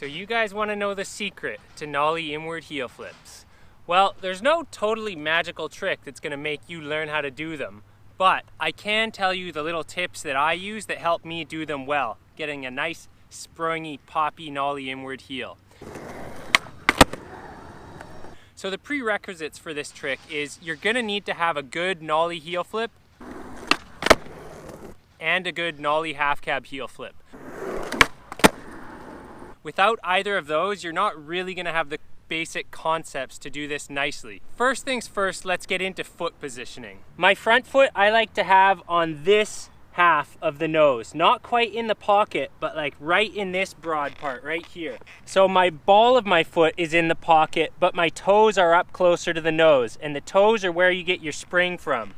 So you guys want to know the secret to nollie inward heel flips. Well, there's no totally magical trick that's going to make you learn how to do them, but I can tell you the little tips that I use that help me do them well, getting a nice springy, poppy nollie inward heel. So the prerequisites for this trick is you're going to need to have a good nollie heel flip and a good nollie half cab heel flip. Without either of those, you're not really going to have the basic concepts to do this nicely. First things first, let's get into foot positioning. My front foot I like to have on this half of the nose, not quite in the pocket, but like right in this broad part right here. So my ball of my foot is in the pocket, but my toes are up closer to the nose, and the toes are where you get your spring from.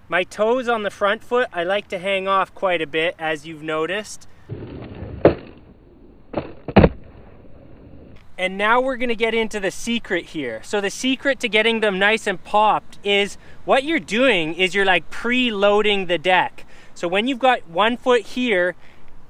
My toes on the front foot I like to hang off quite a bit, as you've noticed. And now we're gonna get into the secret here. So the secret to getting them nice and popped is what you're doing is you're like pre-loading the deck. So when you've got one foot here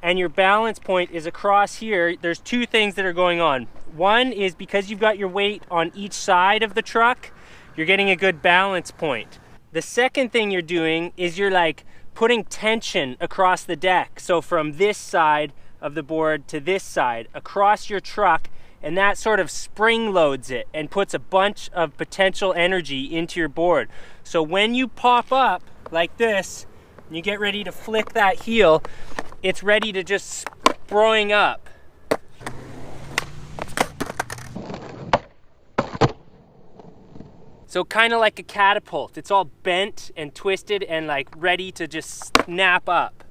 and your balance point is across here, there's two things that are going on. One is because you've got your weight on each side of the truck, you're getting a good balance point. The second thing you're doing is you're like putting tension across the deck. So from this side of the board to this side across your truck, and that sort of spring loads it and puts a bunch of potential energy into your board. So when you pop up like this, and you get ready to flick that heel, it's ready to just spring up. So kind of like a catapult. It's all bent and twisted and like ready to just snap up.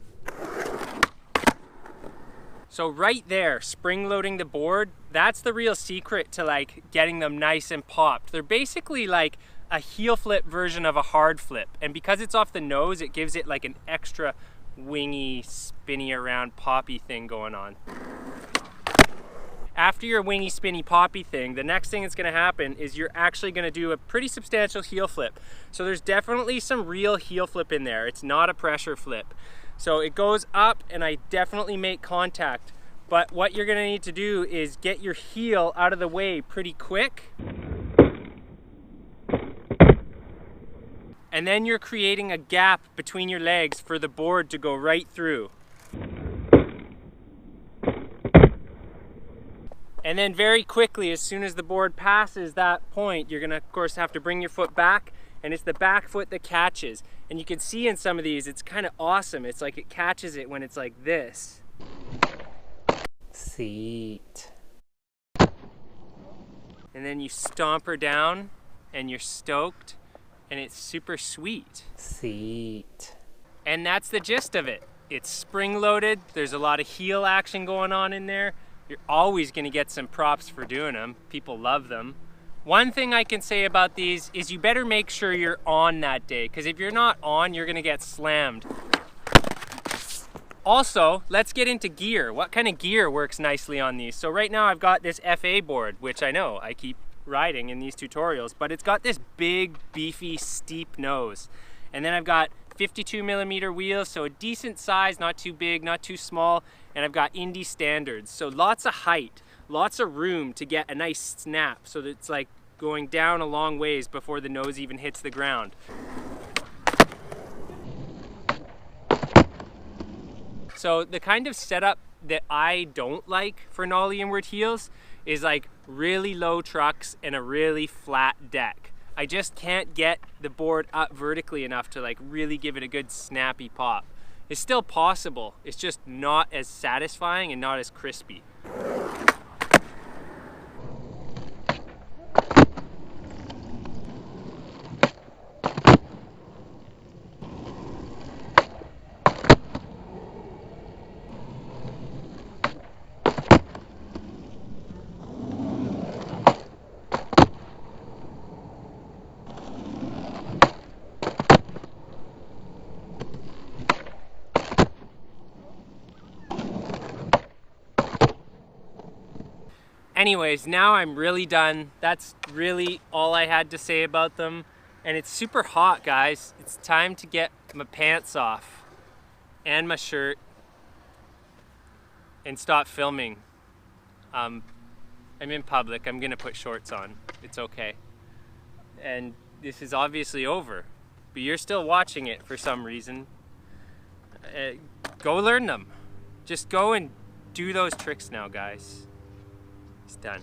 So right there, spring loading the board, that's the real secret to like getting them nice and popped. They're basically like a heel flip version of a hard flip. And because it's off the nose, it gives it like an extra wingy, spinny around poppy thing going on. After your wingy, spinny, poppy thing, the next thing that's gonna happen is you're actually gonna do a pretty substantial heel flip. So there's definitely some real heel flip in there. It's not a pressure flip. So it goes up and I definitely make contact. But what you're gonna need to do is get your heel out of the way pretty quick. And then you're creating a gap between your legs for the board to go right through. And then very quickly, as soon as the board passes that point, you're gonna of course have to bring your foot back, and it's the back foot that catches. And you can see in some of these, it's kind of awesome. It's like it catches it when it's like this. Seat. And then you stomp her down and you're stoked and it's super sweet. Seat. And that's the gist of it. It's spring loaded. There's a lot of heel action going on in there. You're always gonna get some props for doing them. People love them. One thing I can say about these is you better make sure you're on that day, because if you're not on, you're gonna get slammed. Also, let's get into gear. What kind of gear works nicely on these? So right now I've got this FA board, which I know I keep riding in these tutorials, but it's got this big, beefy, steep nose. And then I've got 52mm wheels, so a decent size, not too big, not too small, and I've got Indy standards, so lots of height. Lots of room to get a nice snap so that it's like going down a long ways before the nose even hits the ground. So the kind of setup that I don't like for nollie inward heels is like really low trucks and a really flat deck. I just can't get the board up vertically enough to like really give it a good snappy pop. It's still possible, it's just not as satisfying and not as crispy. Anyways, now I'm really done. That's really all I had to say about them. And it's super hot, guys. It's time to get my pants off and my shirt and stop filming. I'm in public. I'm gonna put shorts on. It's okay. And this is obviously over, but you're still watching it for some reason. Go learn them. Just go and do those tricks now, guys. It's done.